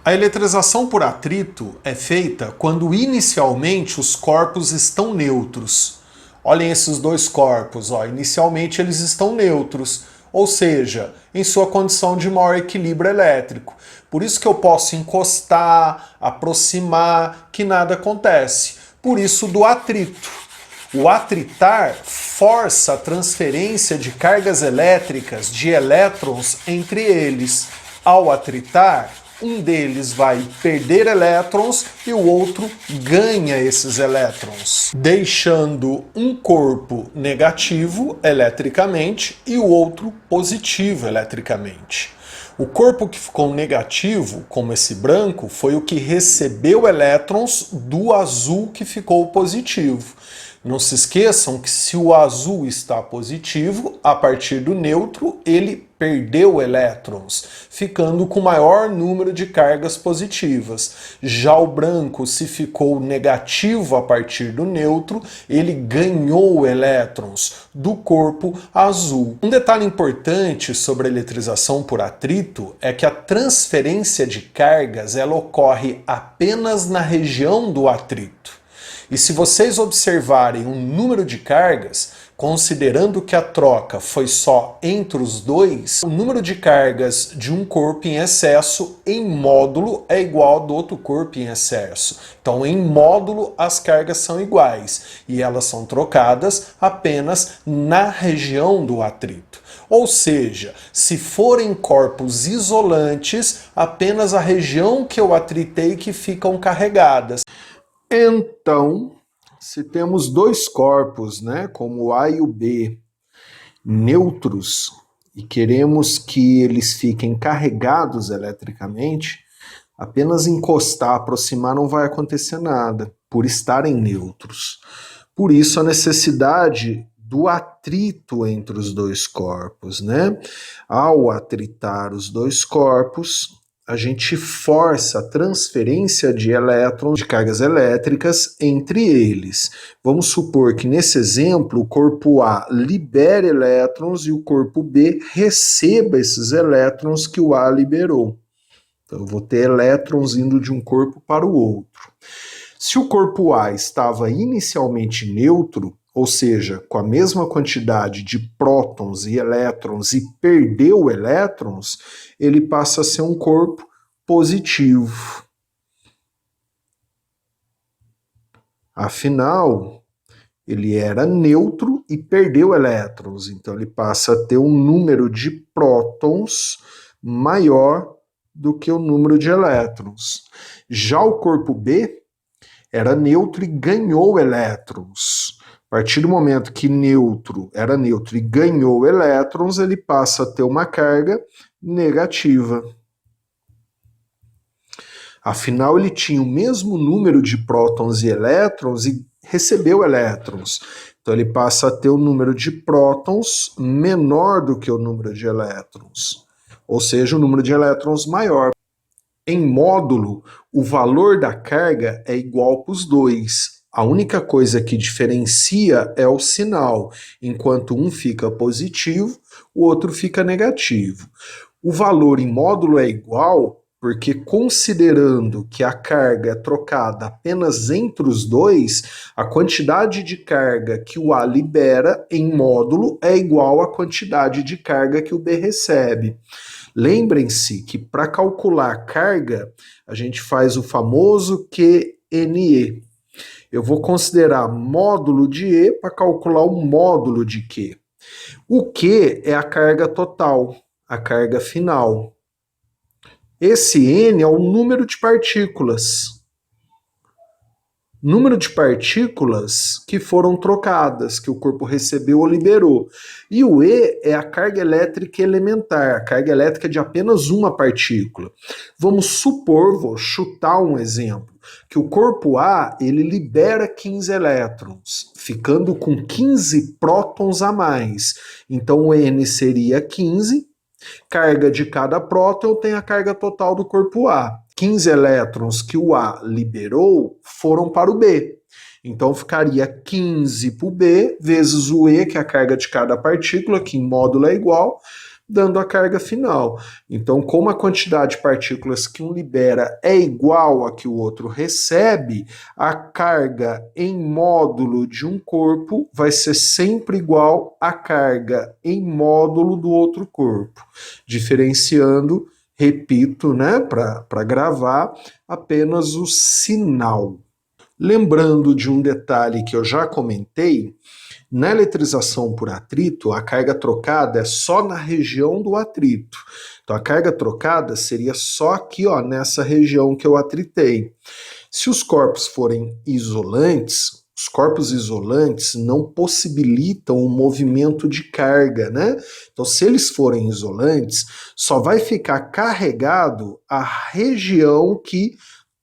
A eletrização por atrito é feita quando inicialmente os corpos estão neutros. Olhem esses dois corpos, inicialmente eles estão neutros, ou seja, em sua condição de maior equilíbrio elétrico. Por isso que eu posso encostar, aproximar, que nada acontece. Por isso do atrito. O atritar força a transferência de cargas elétricas de elétrons entre eles. Ao atritar, um deles vai perder elétrons e o outro ganha esses elétrons, deixando um corpo negativo eletricamente e o outro positivo eletricamente. O corpo que ficou negativo, como esse branco, foi o que recebeu elétrons do azul que ficou positivo. Não se esqueçam que se o azul está positivo, a partir do neutro, ele perdeu elétrons, ficando com maior número de cargas positivas. Já o branco, se ficou negativo a partir do neutro, ele ganhou elétrons do corpo azul. Um detalhe importante sobre a eletrização por atrito é que a transferência de cargas ela ocorre apenas na região do atrito. E se vocês observarem o número de cargas, considerando que a troca foi só entre os dois, o número de cargas de um corpo em excesso em módulo é igual ao do outro corpo em excesso. Então, em módulo, as cargas são iguais e elas são trocadas apenas na região do atrito. Ou seja, se forem corpos isolantes, apenas a região que eu atritei que ficam carregadas. Então, se temos dois corpos, como o A e o B, neutros, e queremos que eles fiquem carregados eletricamente, apenas encostar, aproximar não vai acontecer nada, por estarem neutros. Por isso a necessidade do atrito entre os dois corpos, Ao atritar os dois corpos, a gente força a transferência de elétrons, de cargas elétricas entre eles. Vamos supor que nesse exemplo o corpo A libere elétrons e o corpo B receba esses elétrons que o A liberou. Então eu vou ter elétrons indo de um corpo para o outro. Se o corpo A estava inicialmente neutro, ou seja, com a mesma quantidade de prótons e elétrons e perdeu elétrons, ele passa a ser um corpo positivo. Afinal, ele era neutro e perdeu elétrons, então ele passa a ter um número de prótons maior do que o número de elétrons. Já o corpo B era neutro e ganhou elétrons. A partir do momento que era neutro e ganhou elétrons, ele passa a ter uma carga negativa. Afinal, ele tinha o mesmo número de prótons e elétrons e recebeu elétrons. Então ele passa a ter um número de prótons menor do que o número de elétrons. Ou seja, o número de elétrons maior. Em módulo, o valor da carga é igual para os dois. A única coisa que diferencia é o sinal. Enquanto um fica positivo, o outro fica negativo. O valor em módulo é igual porque, considerando que a carga é trocada apenas entre os dois, a quantidade de carga que o A libera em módulo é igual à quantidade de carga que o B recebe. Lembrem-se que para calcular carga, a gente faz o famoso QNE. Eu vou considerar módulo de E para calcular o módulo de Q. O Q é a carga total, a carga final. Esse N é o número de partículas. Número de partículas que foram trocadas, que o corpo recebeu ou liberou. E o E é a carga elétrica elementar, a carga elétrica de apenas uma partícula. Vamos supor, vou chutar um exemplo, que o corpo A ele libera 15 elétrons, ficando com 15 prótons a mais. Então o N seria 15, carga de cada próton tem a carga total do corpo A. 15 elétrons que o A liberou foram para o B. Então ficaria 15 para o B vezes o E, que é a carga de cada partícula, que em módulo é igual, dando a carga final. Então, como a quantidade de partículas que um libera é igual a que o outro recebe, a carga em módulo de um corpo vai ser sempre igual à carga em módulo do outro corpo, diferenciando, repito, né, para gravar, apenas o sinal. Lembrando de um detalhe que eu já comentei, na eletrização por atrito, a carga trocada é só na região do atrito. Então a carga trocada seria só aqui, ó, nessa região que eu atritei. Se os corpos forem isolantes, os corpos isolantes não possibilitam o movimento de carga, né? Então, se eles forem isolantes, só vai ficar carregado a região que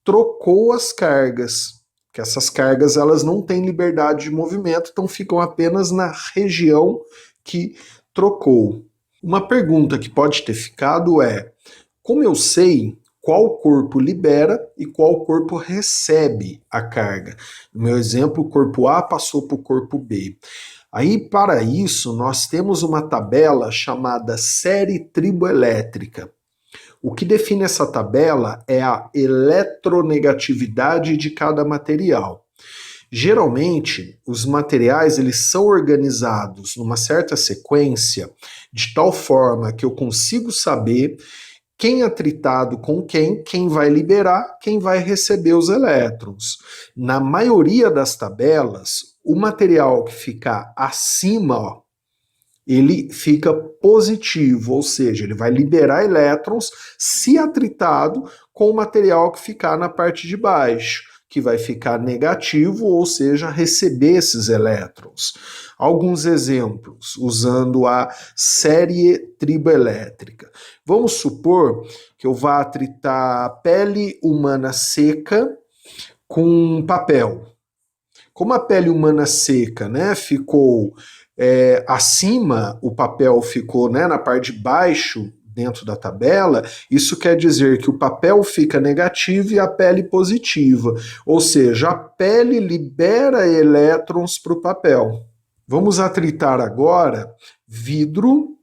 trocou as cargas, que essas cargas elas não têm liberdade de movimento, então ficam apenas na região que trocou. Uma pergunta que pode ter ficado é: como eu sei qual corpo libera e qual corpo recebe a carga? No meu exemplo, o corpo A passou para o corpo B. Aí, para isso, nós temos uma tabela chamada série triboelétrica. O que define essa tabela é a eletronegatividade de cada material. Geralmente, os materiais eles são organizados numa certa sequência, de tal forma que eu consigo saber quem é atritado com quem vai liberar, quem vai receber os elétrons. Na maioria das tabelas, o material que ficar acima, ó, ele fica positivo, ou seja, ele vai liberar elétrons se atritado com o material que ficar na parte de baixo, que vai ficar negativo, ou seja, receber esses elétrons. Alguns exemplos, usando a série triboelétrica. Vamos supor que eu vá atritar pele humana seca com papel. Como a pele humana seca, né, ficou acima, o papel ficou, né, na parte de baixo dentro da tabela, isso quer dizer que o papel fica negativo e a pele positiva, ou seja, a pele libera elétrons para o papel. Vamos atritar agora vidro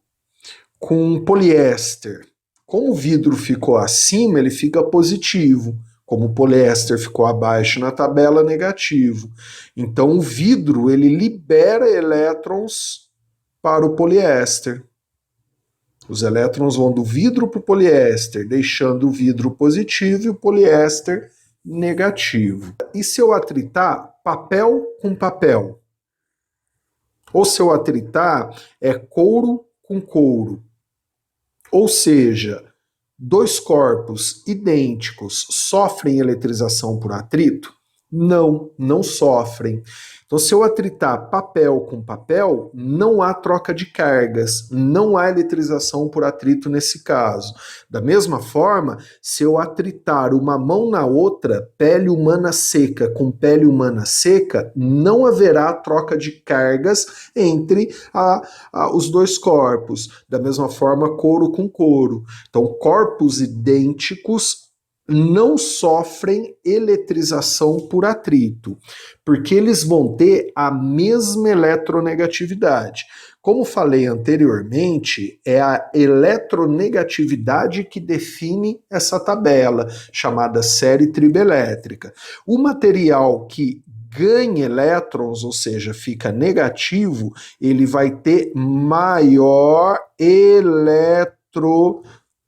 com poliéster. Como o vidro ficou acima, ele fica positivo. Como o poliéster ficou abaixo na tabela, negativo. Então o vidro ele libera elétrons para o poliéster. Os elétrons vão do vidro para o poliéster, deixando o vidro positivo e o poliéster negativo. E se eu atritar papel com papel? Ou se eu atritar couro com couro? Ou seja, dois corpos idênticos sofrem eletrização por atrito? Não, não sofrem. Então, se eu atritar papel com papel, não há troca de cargas, não há eletrização por atrito nesse caso. Da mesma forma, se eu atritar uma mão na outra, pele humana seca com pele humana seca, não haverá troca de cargas entre os dois corpos. Da mesma forma, couro com couro. Então, corpos idênticos não sofrem eletrização por atrito, porque eles vão ter a mesma eletronegatividade. Como falei anteriormente, é a eletronegatividade que define essa tabela, chamada série triboelétrica. O material que ganha elétrons, ou seja, fica negativo, ele vai ter maior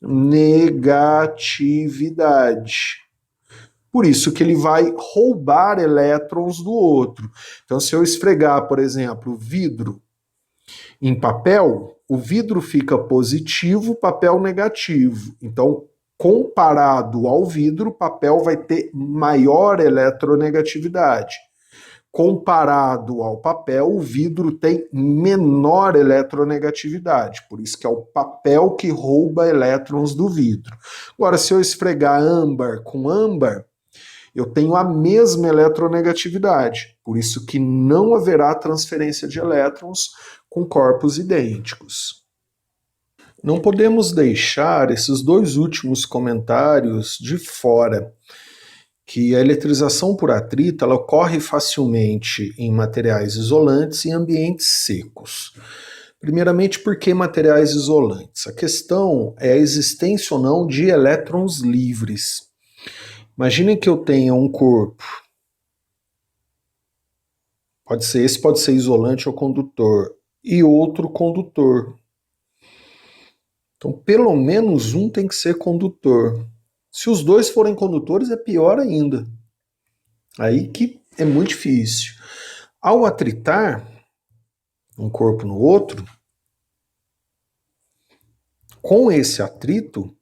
negatividade. Por isso que ele vai roubar elétrons do outro. Então, se eu esfregar, por exemplo, vidro em papel, o vidro fica positivo, papel negativo. Então, comparado ao vidro, o papel vai ter maior eletronegatividade. Comparado ao papel, o vidro tem menor eletronegatividade, por isso que é o papel que rouba elétrons do vidro. Agora, se eu esfregar âmbar com âmbar, eu tenho a mesma eletronegatividade, por isso que não haverá transferência de elétrons com corpos idênticos. Não podemos deixar esses dois últimos comentários de fora, que a eletrização por atrito ela ocorre facilmente em materiais isolantes e ambientes secos. Primeiramente, por que materiais isolantes? A questão é a existência ou não de elétrons livres. Imaginem que eu tenha um corpo, esse pode ser isolante ou condutor, e outro condutor. Então, pelo menos um tem que ser condutor. Se os dois forem condutores, é pior ainda. Aí que é muito difícil. Ao atritar um corpo no outro, com esse atrito,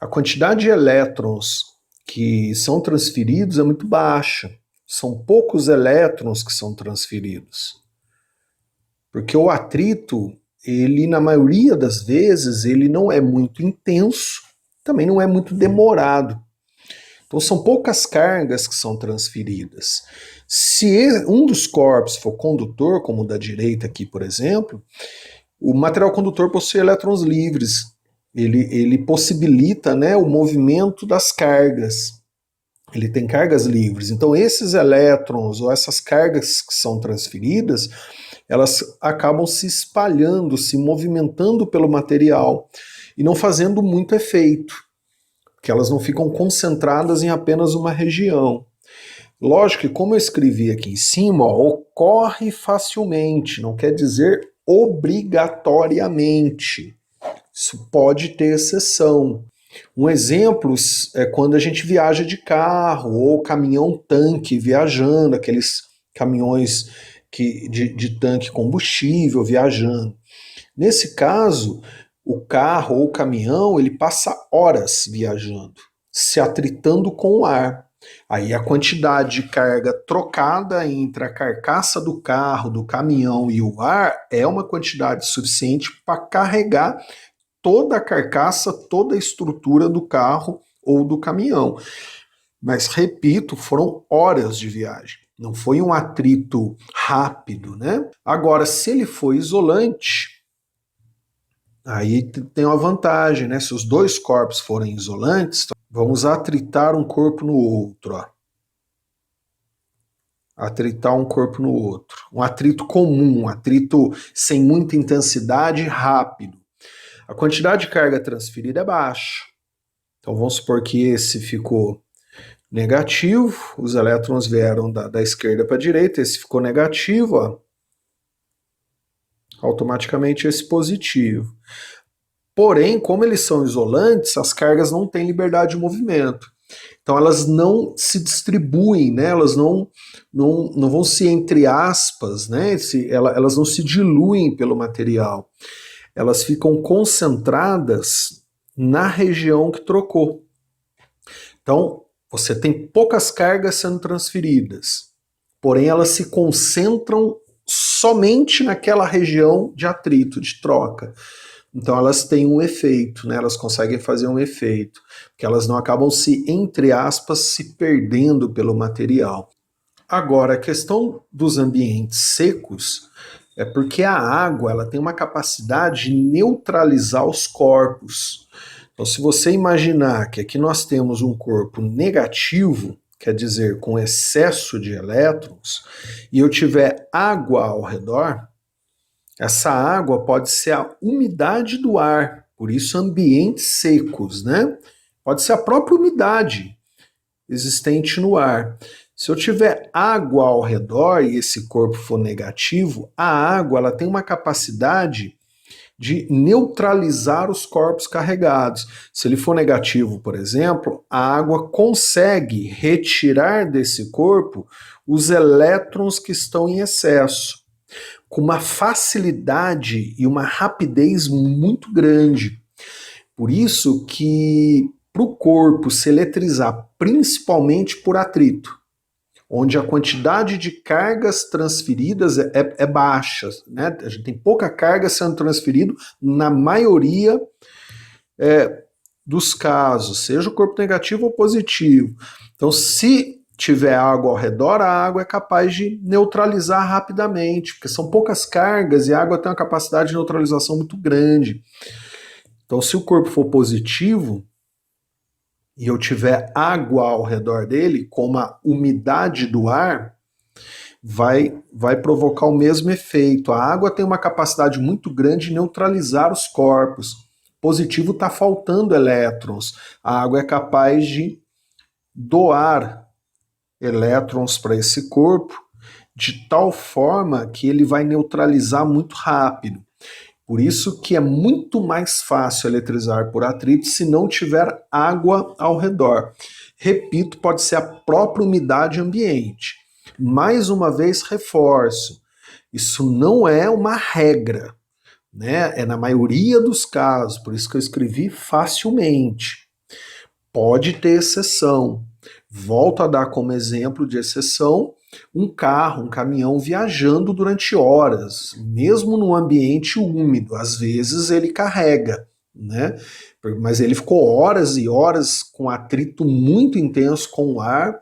a quantidade de elétrons que são transferidos é muito baixa. São poucos elétrons que são transferidos. Porque o atrito, ele na maioria das vezes, ele não é muito intenso, também não é muito demorado. Então são poucas cargas que são transferidas. Se um dos corpos for condutor, como o da direita aqui, por exemplo, o material condutor possui elétrons livres. Ele possibilita, né, o movimento das cargas. Ele tem cargas livres. Então esses elétrons ou essas cargas que são transferidas, elas acabam se espalhando, se movimentando pelo material e não fazendo muito efeito, porque elas não ficam concentradas em apenas uma região. Lógico que, como eu escrevi aqui em cima, ocorre facilmente, não quer dizer obrigatoriamente. Isso pode ter exceção. Um exemplo é quando a gente viaja de carro ou caminhão-tanque viajando, aqueles caminhões de tanque combustível viajando. Nesse caso, o carro ou o caminhão ele passa horas viajando, se atritando com o ar. Aí a quantidade de carga trocada entre a carcaça do carro, do caminhão e o ar é uma quantidade suficiente para carregar toda a carcaça, toda a estrutura do carro ou do caminhão. Mas, repito, foram horas de viagem. Não foi um atrito rápido, né? Agora, se ele for isolante, aí tem uma vantagem, né? Se os dois corpos forem isolantes, vamos atritar um corpo no outro, ó. Atritar um corpo no outro. Um atrito comum, um atrito sem muita intensidade, rápido. A quantidade de carga transferida é baixa. Então vamos supor que esse ficou negativo, os elétrons vieram da esquerda para a direita, esse ficou negativo, ó. Automaticamente esse positivo. Porém, como eles são isolantes, as cargas não têm liberdade de movimento. Então elas não se distribuem, né? Elas não vão se, entre aspas, né? Elas não se diluem pelo material. Elas ficam concentradas na região que trocou. Então, você tem poucas cargas sendo transferidas, porém elas se concentram somente naquela região de atrito, de troca. Então elas têm um efeito, né? Elas conseguem fazer um efeito, porque elas não acabam se, entre aspas, se perdendo pelo material. Agora, a questão dos ambientes secos é porque a água ela tem uma capacidade de neutralizar os corpos. Então, se você imaginar que aqui nós temos um corpo negativo, quer dizer, com excesso de elétrons, e eu tiver água ao redor, essa água pode ser a umidade do ar, por isso ambientes secos, né? Pode ser a própria umidade existente no ar. Se eu tiver água ao redor e esse corpo for negativo, a água ela tem uma capacidade de neutralizar os corpos carregados. Se ele for negativo, por exemplo, a água consegue retirar desse corpo os elétrons que estão em excesso, com uma facilidade e uma rapidez muito grande. Por isso que para o corpo se eletrizar, principalmente por atrito, onde a quantidade de cargas transferidas é baixa, né? A gente tem pouca carga sendo transferida na maioria dos casos, seja o corpo negativo ou positivo. Então, se tiver água ao redor, a água é capaz de neutralizar rapidamente, porque são poucas cargas e a água tem uma capacidade de neutralização muito grande. Então, se o corpo for positivo, e eu tiver água ao redor dele, como a umidade do ar, vai provocar o mesmo efeito. A água tem uma capacidade muito grande de neutralizar os corpos. Positivo está faltando elétrons. A água é capaz de doar elétrons para esse corpo de tal forma que ele vai neutralizar muito rápido. Por isso que é muito mais fácil eletrizar por atrito se não tiver água ao redor. Repito, pode ser a própria umidade ambiente. Mais uma vez, reforço, isso não é uma regra, né? É na maioria dos casos, por isso que eu escrevi facilmente. Pode ter exceção. Volto a dar como exemplo de exceção um carro, um caminhão viajando durante horas, mesmo no ambiente úmido. Às vezes ele carrega, né? Mas ele ficou horas e horas com atrito muito intenso com o ar.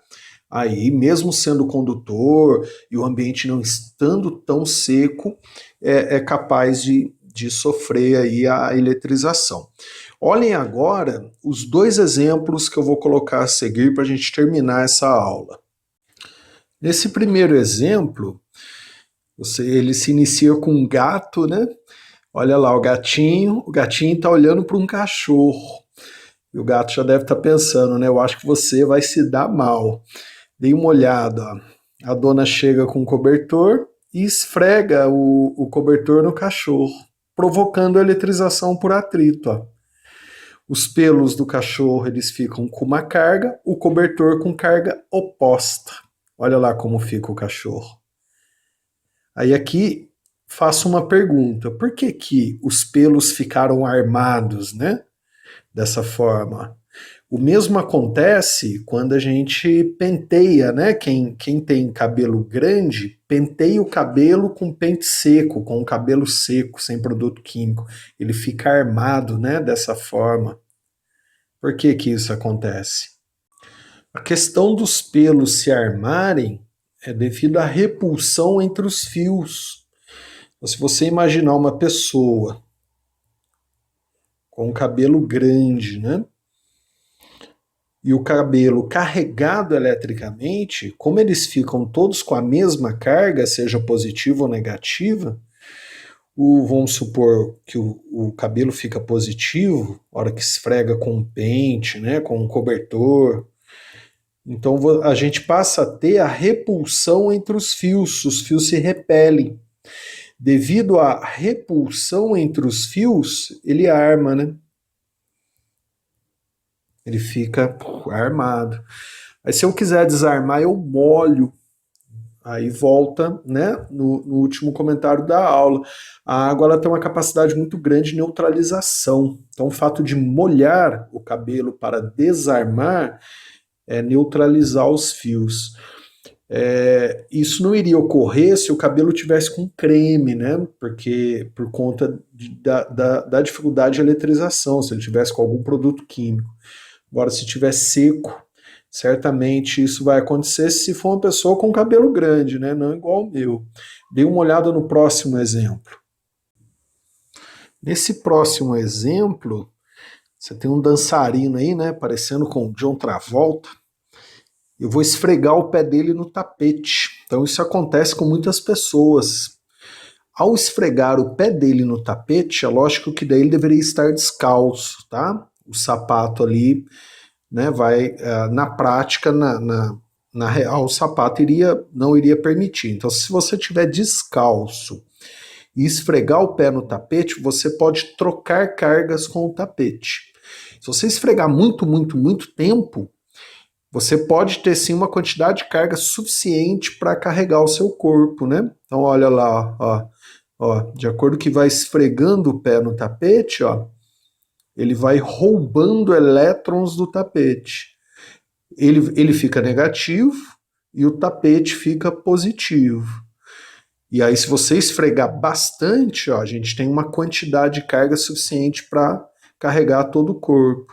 Aí, mesmo sendo condutor e o ambiente não estando tão seco, é capaz de sofrer aí a eletrização. Olhem agora os dois exemplos que eu vou colocar a seguir para a gente terminar essa aula. Nesse primeiro exemplo, ele se inicia com um gato, né? Olha lá o gatinho está olhando para um cachorro. E o gato já deve estar pensando, né? Eu acho que você vai se dar mal. Dei uma olhada, ó. A dona chega com o cobertor e esfrega o cobertor no cachorro, provocando a eletrização por atrito, ó. Os pelos do cachorro eles ficam com uma carga, o cobertor com carga oposta. Olha lá como fica o cachorro. Aí aqui faço uma pergunta. Por que que os pelos ficaram armados, né? Dessa forma. O mesmo acontece quando a gente penteia, né? Quem tem cabelo grande, penteia o cabelo com pente seco, com o cabelo seco, sem produto químico. Ele fica armado, né? Dessa forma. Por que que isso acontece? A questão dos pelos se armarem é devido à repulsão entre os fios. Então, se você imaginar uma pessoa com cabelo grande, né? E o cabelo carregado eletricamente, como eles ficam todos com a mesma carga, seja positiva ou negativa, vamos supor que o cabelo fica positivo, na hora que esfrega com um pente, né, com um cobertor. Então a gente passa a ter a repulsão entre os fios se repelem. Devido à repulsão entre os fios, ele arma, né? Ele fica armado. Aí se eu quiser desarmar, eu molho. Aí volta, né, no último comentário da aula. A água ela tem uma capacidade muito grande de neutralização. Então o fato de molhar o cabelo para desarmar é neutralizar os fios. Isso não iria ocorrer se o cabelo tivesse com creme, né? Porque por conta da dificuldade de eletrização, se ele tivesse com algum produto químico. Agora, se tiver seco, certamente isso vai acontecer se for uma pessoa com cabelo grande, né? Não igual o meu. Dê uma olhada no próximo exemplo. Nesse próximo exemplo, você tem um dançarino aí, né? Parecendo com John Travolta. Eu vou esfregar o pé dele no tapete. Então isso acontece com muitas pessoas. Ao esfregar o pé dele no tapete, é lógico que daí ele deveria estar descalço, tá? O sapato ali, né, na prática, na real, o sapato não iria permitir. Então, se você estiver descalço e esfregar o pé no tapete, você pode trocar cargas com o tapete. Se você esfregar muito, muito, muito tempo, você pode ter sim uma quantidade de carga suficiente para carregar o seu corpo, né? Então, olha lá, ó, de acordo que vai esfregando o pé no tapete, ó, ele vai roubando elétrons do tapete. Ele fica negativo e o tapete fica positivo. E aí, se você esfregar bastante, ó, a gente tem uma quantidade de carga suficiente para carregar todo o corpo.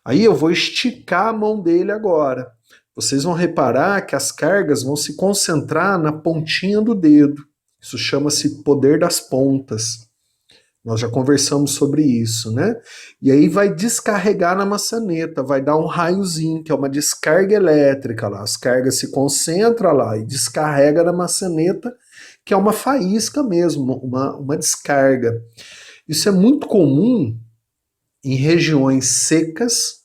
Aí eu vou esticar a mão dele agora. Vocês vão reparar que as cargas vão se concentrar na pontinha do dedo. Isso chama-se poder das pontas. Nós já conversamos sobre isso, né? E aí vai descarregar na maçaneta, vai dar um raiozinho, que é uma descarga elétrica lá. As cargas se concentram lá e descarrega na maçaneta, que é uma faísca mesmo, uma descarga. Isso é muito comum em regiões secas,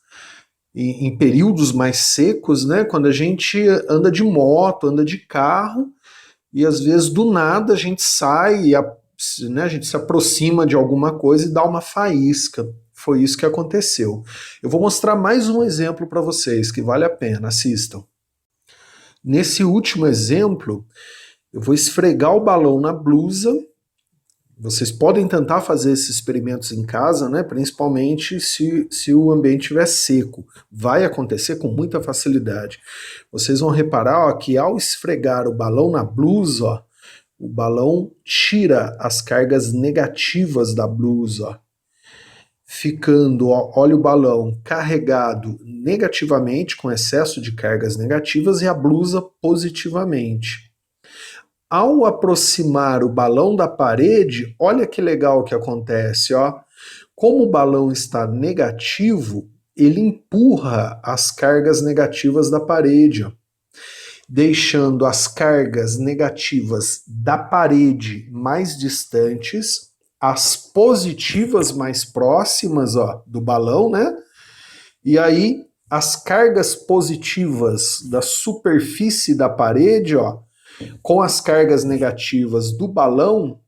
em períodos mais secos, né? Quando a gente anda de moto, anda de carro, e às vezes do nada a gente sai, né, a gente se aproxima de alguma coisa e dá uma faísca. Foi isso que aconteceu. Eu vou mostrar mais um exemplo para vocês que vale a pena, assistam. Nesse último exemplo, eu vou esfregar o balão na blusa. Vocês podem tentar fazer esses experimentos em casa, né? Principalmente se o ambiente estiver seco. Vai acontecer com muita facilidade. Vocês vão reparar, ó, que ao esfregar o balão na blusa, ó, o balão tira as cargas negativas da blusa, ó, ficando, ó, olha o balão carregado negativamente, com excesso de cargas negativas, e a blusa positivamente. Ao aproximar o balão da parede, olha que legal que acontece, ó. Como o balão está negativo, ele empurra as cargas negativas da parede, ó, deixando as cargas negativas da parede mais distantes, as positivas mais próximas, ó, do balão, né? E aí as cargas positivas da superfície da parede, ó, com as cargas negativas do balão,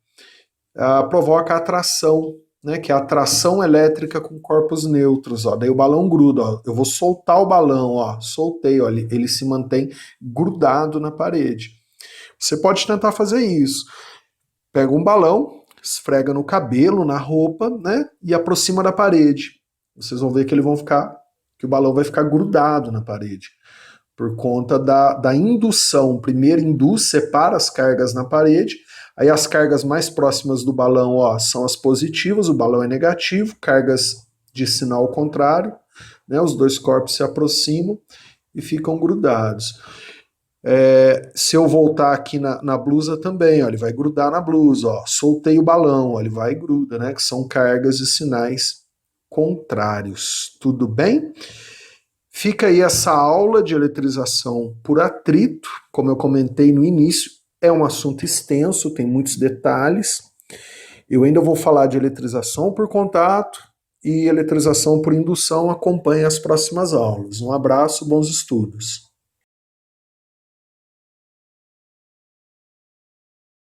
provoca a atração, né, que é a atração elétrica com corpos neutros. Ó. Daí o balão gruda. Ó. Eu vou soltar o balão, ó, soltei, ó, ele se mantém grudado na parede. Você pode tentar fazer isso. Pega um balão, esfrega no cabelo, na roupa, né, e aproxima da parede. Vocês vão ver que que o balão vai ficar grudado na parede, por conta da indução. Primeiro induz, separa as cargas na parede, aí as cargas mais próximas do balão, ó, são as positivas, o balão é negativo, cargas de sinal contrário, né, os dois corpos se aproximam e ficam grudados. Se eu voltar aqui na blusa também, ó, ele vai grudar na blusa, ó, soltei o balão, ó, ele vai e gruda, né, que são cargas de sinais contrários. Tudo bem? Fica aí essa aula de eletrização por atrito, como eu comentei no início, é um assunto extenso, tem muitos detalhes. Eu ainda vou falar de eletrização por contato e eletrização por indução. Acompanhe as próximas aulas. Um abraço, bons estudos.